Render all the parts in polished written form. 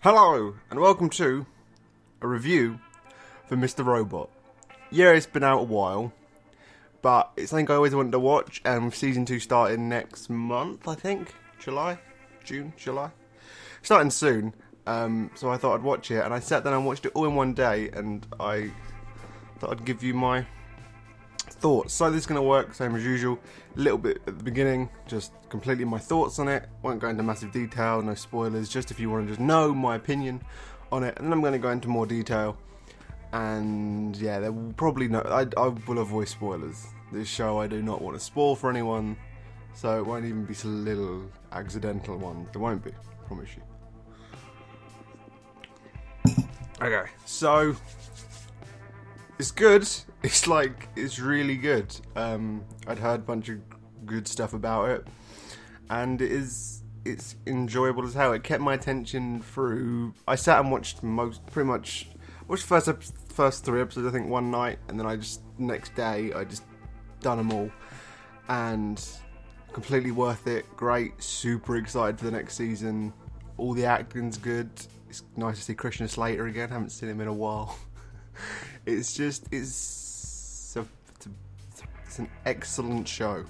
Hello, and welcome to a review for Mr. Robot. Yeah, it's been out a while, but it's something I always wanted to watch, and season 2 starting next month, I think. July? Starting soon, so I thought I'd watch it, and I sat down and watched it all in one day, and I thought I'd give you my thoughts. So this is going to work, same as usual, a little bit at the beginning, just completely my thoughts on it, won't go into massive detail, no spoilers, just if you want to just know my opinion on it, and then I'm going to go into more detail, and yeah, there will probably I will avoid spoilers. This show I do not want to spoil for anyone, so it won't even be some little accidental ones, there won't be, I promise you. Okay, so it's good. It's really good. I'd heard a bunch of good stuff about it, and it's enjoyable as hell. It kept my attention through. I sat and watched the first 3 episodes I think one night, and then next day I just done them all, and completely worth it. Great, super excited for the next season. All the acting's good. It's nice to see Christian Slater again. Haven't seen him in a while. It's an excellent show.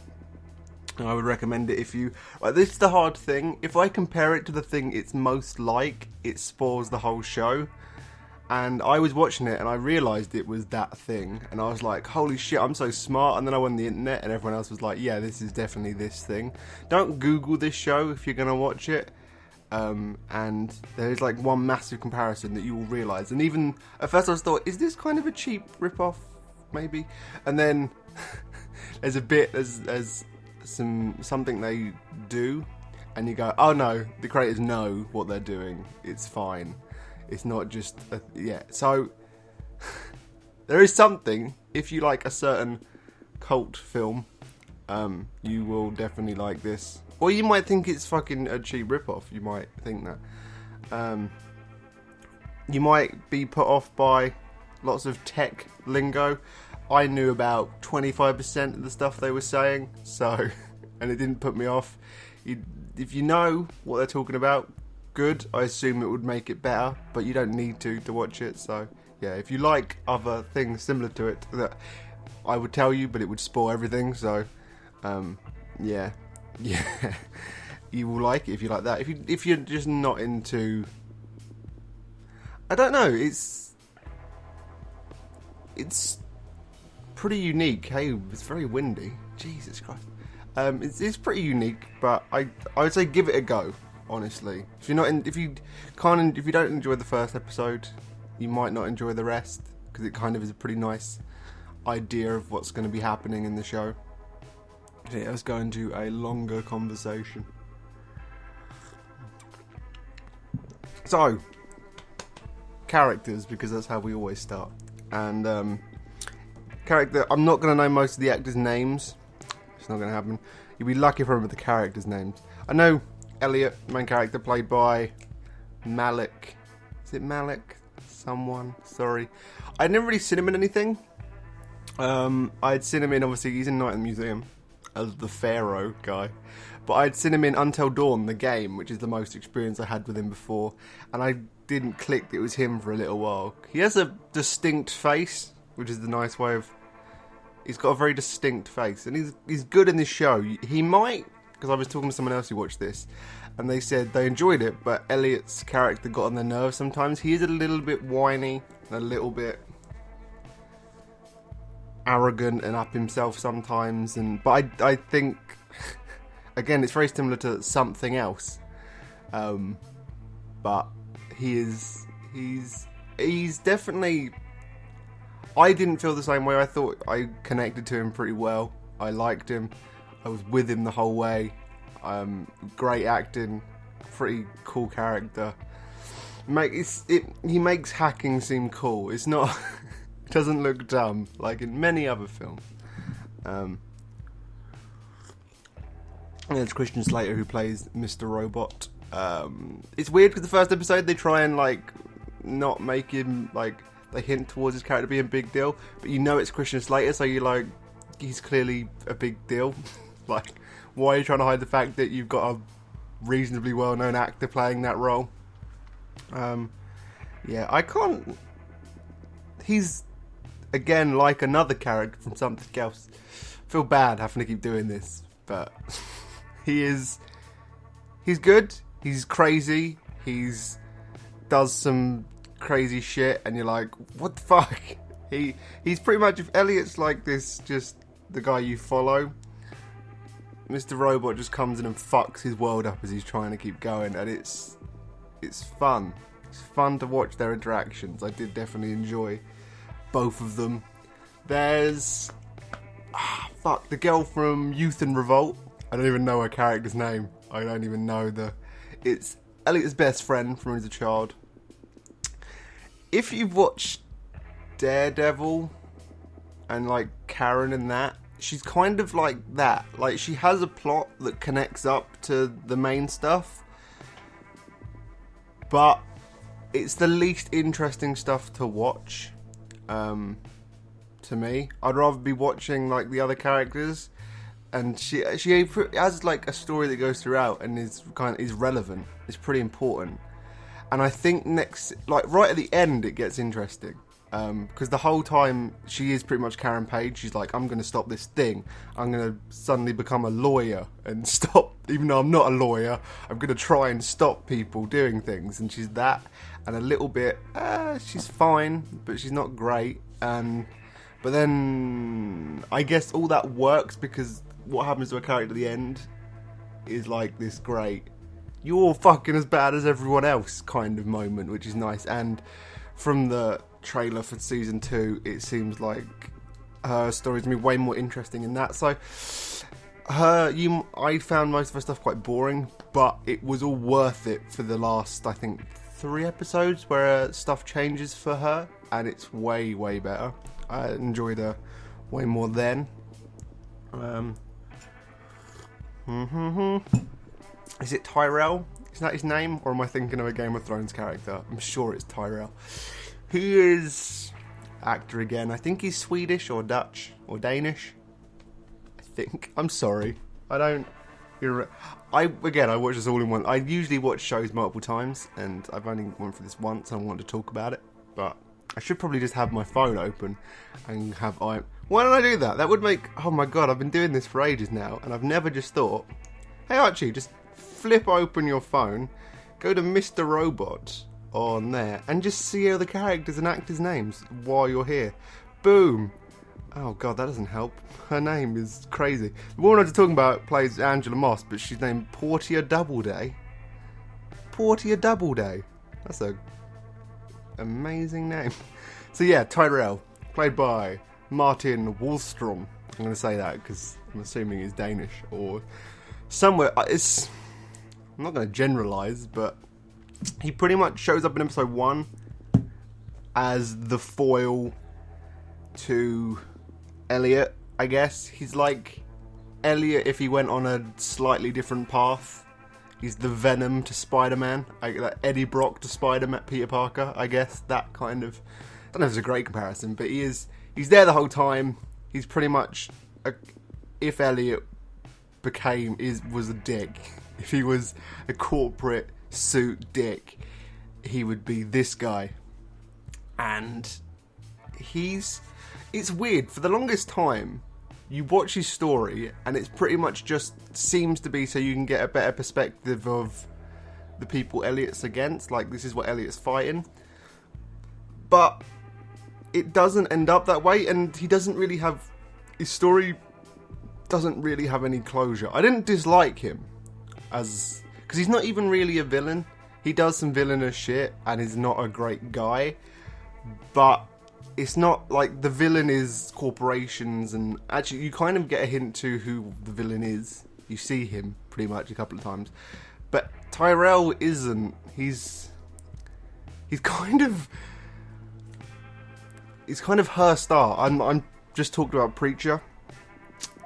And I would recommend it if you... this is the hard thing. If I compare it to the thing it's most like, it spoils the whole show. And I was watching it and I realised it was that thing. And I was like, holy shit, I'm so smart. And then I went on the internet and everyone else was like, yeah, this is definitely this thing. Don't Google this show if you're going to watch it. And there's one massive comparison that you will realise. And even at first I thought, is this kind of a cheap rip-off? Maybe. And then there's a bit, there's something they do, and you go, oh no, the creators know what they're doing. It's fine. It's not just So there is something. If you like a certain cult film, you will definitely like this. Or you might think it's fucking a cheap rip-off. You might think that. You might be put off by lots of tech lingo. I knew about 25% of the stuff they were saying, and it didn't put me off. If you know what they're talking about, good. I assume it would make it better, but you don't need to watch it. So yeah, if you like other things similar to it, that I would tell you, but it would spoil everything. So yeah, you will like it if you like that. If you're just not into, I don't know, it's pretty unique. Hey, it's very windy. Jesus Christ. It's pretty unique, but I would say give it a go. Honestly, if you don't enjoy the first episode, you might not enjoy the rest, because it kind of is a pretty nice idea of what's going to be happening in the show. Okay, let's go into a longer conversation. So, characters, because that's how we always start. And character, I'm not going to know most of the actors' names. It's not going to happen. You'll be lucky if I remember the characters' names. I know Elliot, main character, played by Malik. Is it Malik? Someone? Sorry. I'd never really seen him in anything. I'd seen him in, obviously, he's in Night in the Museum as the Pharaoh guy. But I'd seen him in Until Dawn, the game, which is the most experience I had with him before. And I didn't click that it was him for a little while. He has a distinct face, which is the nice way of... He's got a very distinct face. And he's good in this show. He might... Because I was talking to someone else who watched this, and they said they enjoyed it, but Elliot's character got on their nerves sometimes. He is a little bit whiny, a little bit arrogant and up himself sometimes, but I think again it's very similar to Something Else, but he's definitely, I didn't feel the same way. I thought I connected to him pretty well. I liked him. I was with him the whole way. Great acting, pretty cool character. He makes hacking seem cool. It's not. It doesn't look dumb like in many other films. And it's Christian Slater who plays Mr. Robot. It's weird because the first episode they try and not make him they hint towards his character being a big deal, but you know it's Christian Slater, so you're he's clearly a big deal. Why are you trying to hide the fact that you've got a reasonably well-known actor playing that role? Yeah, I can't. He's again like another character from something else. I feel bad having to keep doing this, but he's good. He's crazy. He's does some crazy shit, and you're like, what the fuck? He's pretty much, if Elliot's like this, just the guy you follow, Mr. Robot just comes in and fucks his world up as he's trying to keep going, and it's fun. It's fun to watch their interactions. I did definitely enjoy both of them. There's the girl from Youth and Revolt. I don't even know her character's name. I don't even know it's Elliot's best friend from when he was a child. If you've watched Daredevil and like Karen and that, she's kind of like that. Like, she has a plot that connects up to the main stuff, but it's the least interesting stuff to watch. To me, I'd rather be watching like the other characters, and she has like a story that goes throughout and is relevant. It's pretty important, and I think right at the end, it gets interesting. Because the whole time she is pretty much Karen Page. She's like, I'm going to stop this thing. I'm going to suddenly become a lawyer and stop, even though I'm not a lawyer, I'm going to try and stop people doing things. And she's that, and a little bit, she's fine, but she's not great. But then I guess all that works because what happens to a character at the end is like this great, you're fucking as bad as everyone else kind of moment, which is nice. And from the trailer for season 2, it seems like her story's gonna be way more interesting in that. So I found most of her stuff quite boring, but it was all worth it for the last, I think, 3 episodes where stuff changes for her, and it's way better. I enjoyed her way more then. Is it Tyrell? Is that his name, or am I thinking of a Game of Thrones character? I'm sure it's Tyrell. He is actor again. I think he's Swedish or Dutch or Danish. I think. I'm sorry. I don't. I watch this all in one. I usually watch shows multiple times, and I've only went for this once. And I want to talk about it, but I should probably just have my phone open and have. Why don't I do that? That would make. Oh my god! I've been doing this for ages now, and I've never just thought. Hey Archie, just flip open your phone, go to Mr. Robot on there, and just see all the characters and actors' names while you're here. Boom. Oh god, that doesn't help. Her name is crazy. The woman I was talking about plays Angela Moss, but she's named Portia Doubleday. Portia Doubleday. That's a amazing name. So yeah, Tyrell, played by Martin Wallstrom. I'm going to say that because I'm assuming he's Danish or somewhere. I'm not going to generalise, but he pretty much shows up in episode 1 as the foil to Elliot, I guess. He's like Elliot if he went on a slightly different path. He's the Venom to Spider-Man, like Eddie Brock to Spider-Man, Peter Parker, I guess. That kind of, I don't know if it's a great comparison, but he's there the whole time. He's pretty much, if Elliot was a dick, if he was a corporate suit dick, he would be this guy. And it's weird, for the longest time you watch his story and it's pretty much just seems to be so you can get a better perspective of the people Elliot's against, like this is what Elliot's fighting, but it doesn't end up that way, and his story doesn't really have any closure. I didn't dislike him because he's not even really a villain. He does some villainous shit and is not a great guy, but it's not like the villain is corporations, and actually you kind of get a hint to who the villain is. You see him pretty much a couple of times, but Tyrell isn't. He's kind of her star. I'm just talking about Preacher.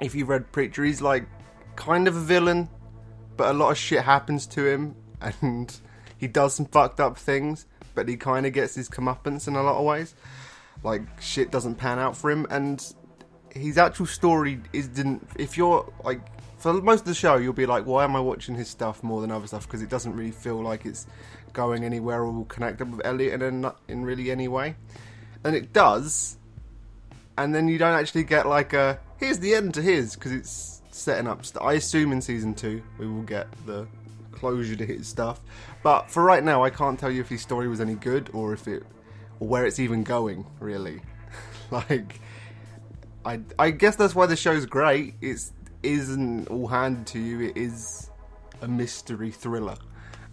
If you've read Preacher, he's like kind of a villain, but a lot of shit happens to him and he does some fucked up things, but he kind of gets his comeuppance in a lot of ways. Like, shit doesn't pan out for him, and his actual story for for most of the show, you'll be like, why am I watching his stuff more than other stuff? Because it doesn't really feel like it's going anywhere or will connect up with Elliot in really any way. And it does. And then you don't actually get like a, here's the end to his, because it's setting up I assume in season 2 we will get the closure to his stuff. But for right now, I can't tell you if his story was any good or if it, or where it's even going, really. Like, I guess that's why the show's great. It isn't all handed to you. It is a mystery thriller.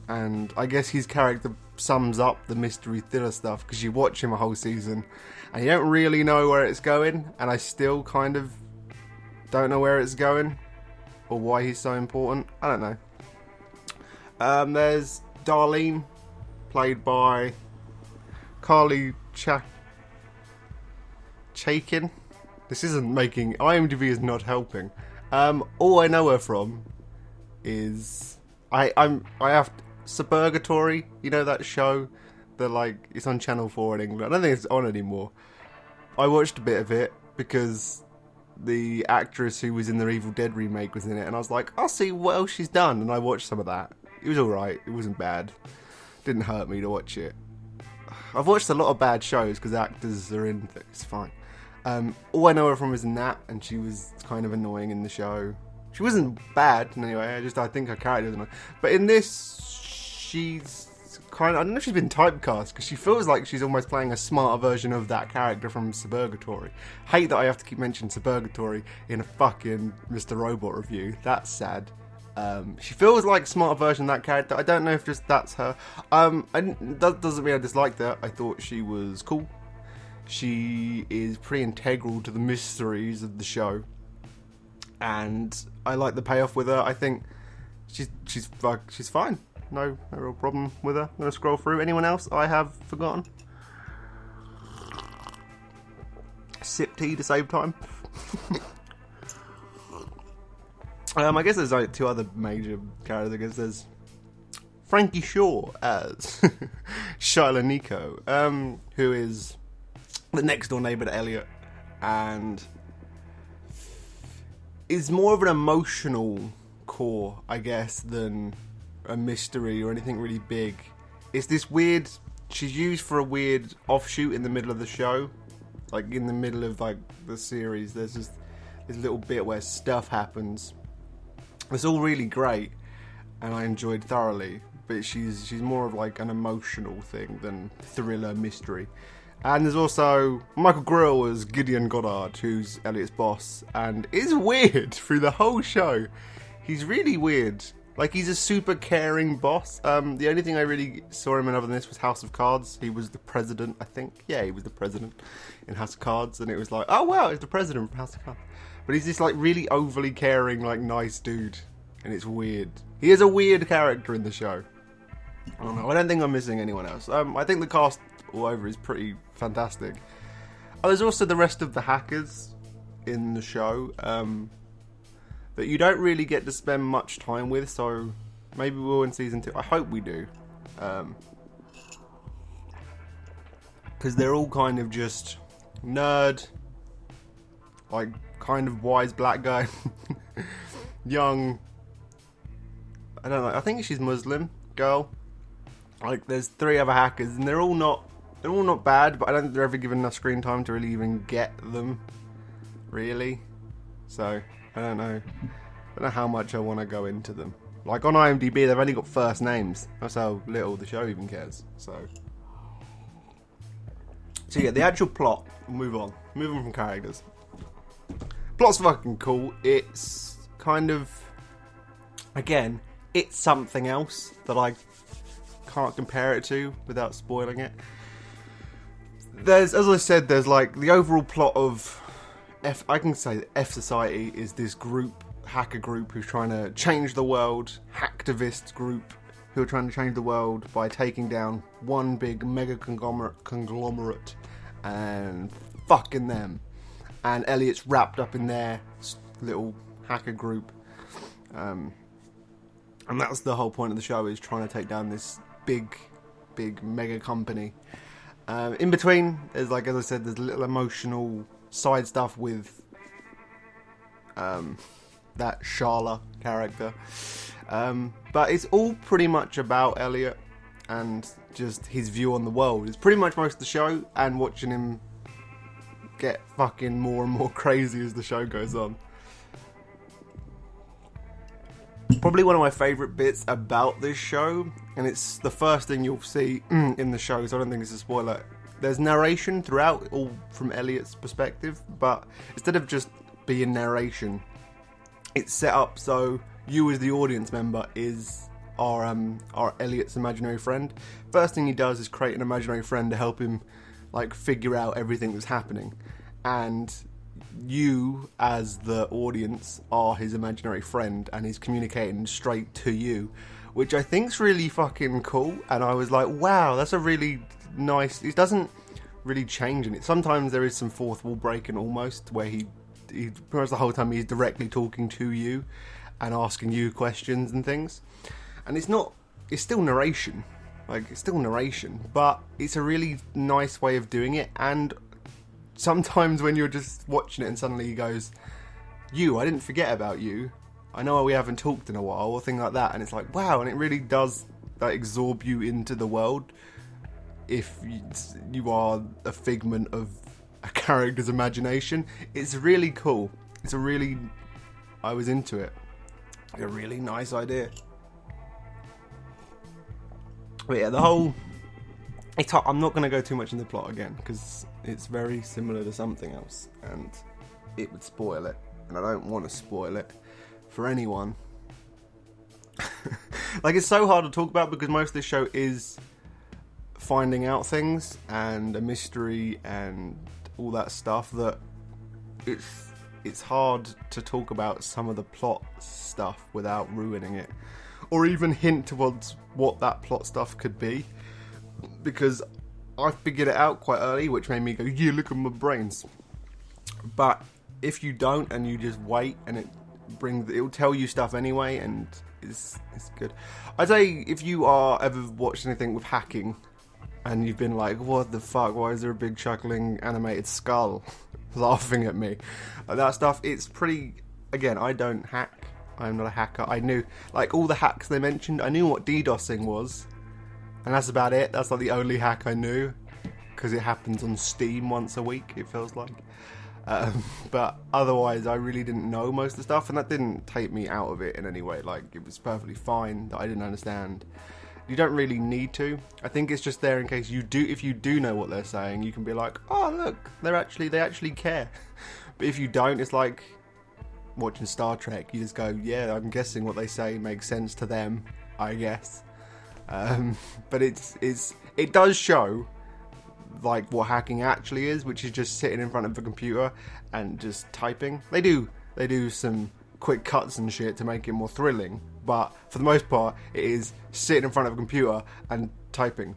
And I guess his character sums up the mystery thriller stuff, because you watch him a whole season and you don't really know where it's going, and I still kind of don't know where it's going or why he's so important. I don't know. There's Darlene, played by Carly Chaikin. This isn't making... IMDb is not helping. All I know her from is... I have... Suburgatory, you know that show that, like, it's on Channel 4 in England. I don't think it's on anymore. I watched a bit of it because the actress who was in the Evil Dead remake was in it, and I was like, I'll see what else she's done, and I watched some of that. It was alright, it wasn't bad. Didn't hurt me to watch it. I've watched a lot of bad shows because actors are in things, it's fine. All I know her from is in that, and she was kind of annoying in the show. She wasn't bad in any way, I think her character was annoying. But in this, she's kind of, I don't know if she's been typecast, because she feels like she's almost playing a smarter version of that character from Suburgatory. Hate that I have to keep mentioning Suburgatory in a fucking Mr. Robot review. That's sad. She feels like a smarter version of that character. I don't know if just that's her. That doesn't mean I disliked her. I thought she was cool. She is pretty integral to the mysteries of the show, and I like the payoff with her. I think she's fine. No real problem with her. I'm going to scroll through. Anyone else I have forgotten? Sip tea to save time. I guess there's like 2 other major characters. I guess there's Frankie Shaw as Shyla Nico, who is the next door neighbour to Elliot, and is more of an emotional core, I guess, than a mystery or anything really big. It's this weird, she's used for a weird offshoot in the middle of the show, like in the middle of like the series. There's just this little bit where stuff happens. It's all really great and I enjoyed thoroughly, but she's more of like an emotional thing than thriller mystery. And there's also Michael Grill as Gideon Goddard, who's Elliot's boss, and is weird through the whole show. He's really weird. Like, he's a super caring boss. The only thing I really saw him in other than this was House of Cards. He was the president, I think. Yeah, he was the president in House of Cards, and it was like, oh wow, he's the president from House of Cards. But he's this like really overly caring, like nice dude, and it's weird. He is a weird character in the show. I don't know. I don't think I'm missing anyone else. I think the cast all over is pretty fantastic. Oh, there's also the rest of the hackers in the show that you don't really get to spend much time with, so maybe we'll in season 2. I hope we do, because they're all kind of just nerd, like kind of wise black guy, young. I don't know. I think she's Muslim girl. Like, there's 3 other hackers, and they're all not bad, but I don't think they're ever given enough screen time to really even get them, really. So I don't know how much I want to go into them. Like, on IMDb, they've only got first names. That's how little the show even cares. So yeah, the actual plot. We'll move on. Moving from characters. Plot's fucking cool. It's kind of, again, it's something else that I can't compare it to without spoiling it. There's, as I said, there's like the overall plot of I can say that F Society is this group, hacker group, who's trying to change the world, hacktivist group who are trying to change the world by taking down one big mega conglomerate and fucking them. And Elliot's wrapped up in their little hacker group. And that's the whole point of the show, is trying to take down this big mega company. In between, there's, like, as I said, there's little emotional side stuff with that Sharla character. But it's all pretty much about Elliot and just his view on the world. It's pretty much most of the show, and watching him get fucking more and more crazy as the show goes on. Probably one of my favourite bits about this show, and it's the first thing you'll see in the show, so I don't think it's a spoiler. There's narration throughout, all from Elliot's perspective, but instead of just being narration, it's set up so you as the audience member is our Elliot's imaginary friend. First thing he does is create an imaginary friend to help him like figure out everything that's happening, and you as the audience are his imaginary friend, and he's communicating straight to you, which I think's really fucking cool. And I was like, wow, that's a really nice. It doesn't really change in it. Sometimes there is some fourth wall breaking almost, where he pretty much the whole time he's directly talking to you and asking you questions and things. And it's still narration. Like, it's still narration, but it's a really nice way of doing it. And sometimes when you're just watching it and suddenly he goes, I didn't forget about you. I know we haven't talked in a while, or thing like that. And it's like, wow, and it really does like absorb you into the world if you are a figment of a character's imagination. It's really cool. I was into it. A really nice idea. But yeah, I'm not going to go too much into the plot again, because it's very similar to something else, and it would spoil it, and I don't want to spoil it for anyone. Like, it's so hard to talk about, because most of this show is finding out things, and a mystery, and all that stuff, that it's hard to talk about some of the plot stuff without ruining it, or even hint towards what that plot stuff could be, because I figured it out quite early, which made me go, yeah, look at my brains. But if you don't, and you just wait, and it'll tell you stuff anyway, and it's good. I'd say if you are ever watched anything with hacking, and you've been like, what the fuck, why is there a big chuckling animated skull laughing at me? That stuff, it's pretty, again, I don't hack. I'm not a hacker. I knew, like, all the hacks they mentioned, I knew what DDoSing was, and that's about it. That's like the only hack I knew, because it happens on Steam once a week, it feels like. But otherwise, I really didn't know most of the stuff, and that didn't take me out of it in any way. Like, it was perfectly fine that I didn't understand. You don't really need to. I think it's just there in case you do. If you do know what they're saying, you can be like, oh, look, they actually care. But if you don't, it's like watching Star Trek. You just go, yeah, I'm guessing what they say makes sense to them, I guess. But it does show like what hacking actually is, which is just sitting in front of a computer and just typing. They do some quick cuts and shit to make it more thrilling, but for the most part, it is sitting in front of a computer and typing.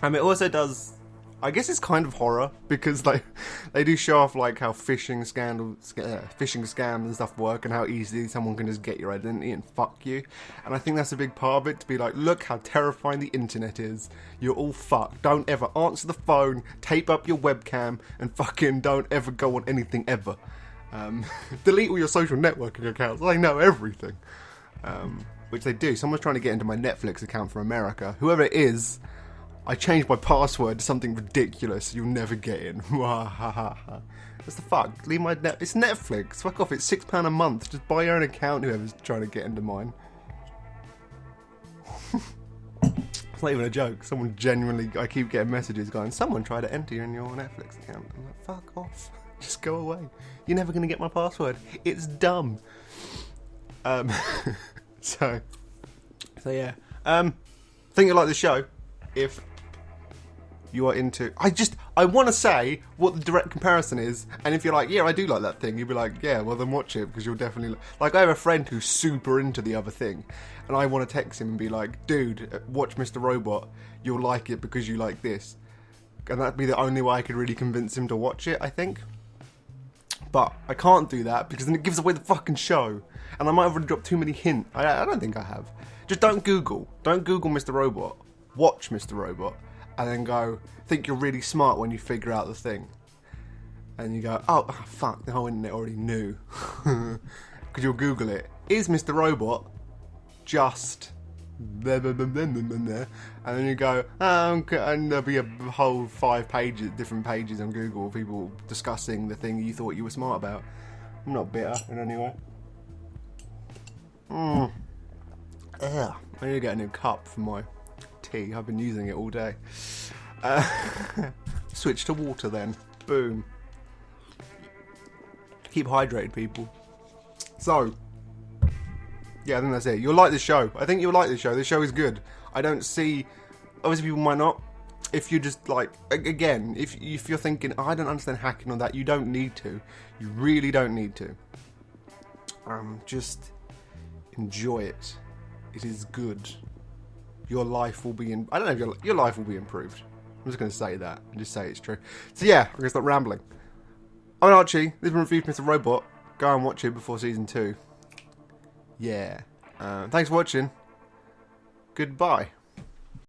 And it also does, I guess it's kind of horror, because like they do show off like how phishing scams and stuff work, and how easily someone can just get your identity and fuck you. And I think that's a big part of it, to be like, look how terrifying the internet is. You're all fucked. Don't ever answer the phone, tape up your webcam, and fucking don't ever go on anything ever. Delete all your social networking accounts. They know everything. Which they do. Someone's trying to get into my Netflix account from America. Whoever it is, I changed my password to something ridiculous. You'll never get in. What's the fuck? Leave my It's Netflix. Fuck off. It's £6 a month. Just buy your own account. Whoever's trying to get into mine. It's not even a joke. Someone genuinely. I keep getting messages going, someone tried to enter in your Netflix account. I'm like, fuck off. Just go away. You're never going to get my password. It's dumb. So yeah. Think you like the show. If you are into, I want to say what the direct comparison is, and if you're like, yeah, I do like that thing, you'll be like, yeah, well then watch it, because you'll definitely like. I have a friend who's super into the other thing, and I want to text him and be like, dude, watch Mr. Robot, you'll like it because you like this, and that'd be the only way I could really convince him to watch it, I think. But I can't do that, because then it gives away the fucking show, and I might have already dropped too many hints. I don't think I have. Just don't Google Mr. Robot. Watch Mr. Robot, and then go, think you're really smart when you figure out the thing. And you go, oh fuck, the whole internet already knew. Because because you'll Google it. Is Mr. Robot just... and then you go, oh, okay, and there'll be a whole 5 pages, different pages on Google of people discussing the thing you thought you were smart about. I'm not bitter in any way. Yeah, I need to get a new cup for my tea. I've been using it all day. Switch to water then. Boom. Keep hydrated, people. So, yeah, I think that's it. You'll like this show. I think you'll like this show. This show is good. I don't see... Obviously, people might not. If you're just like... Again, if you're thinking, oh, I don't understand hacking on that, you don't need to. You really don't need to. Just enjoy it. It is good. Your life will be in... I don't know if your life will be improved. I'm just going to say that. And just say it's true. So yeah, I'm going to stop rambling. I'm Archie. This has been Review Mr. Robot. Go and watch it before season 2. Yeah. Thanks for watching. Goodbye.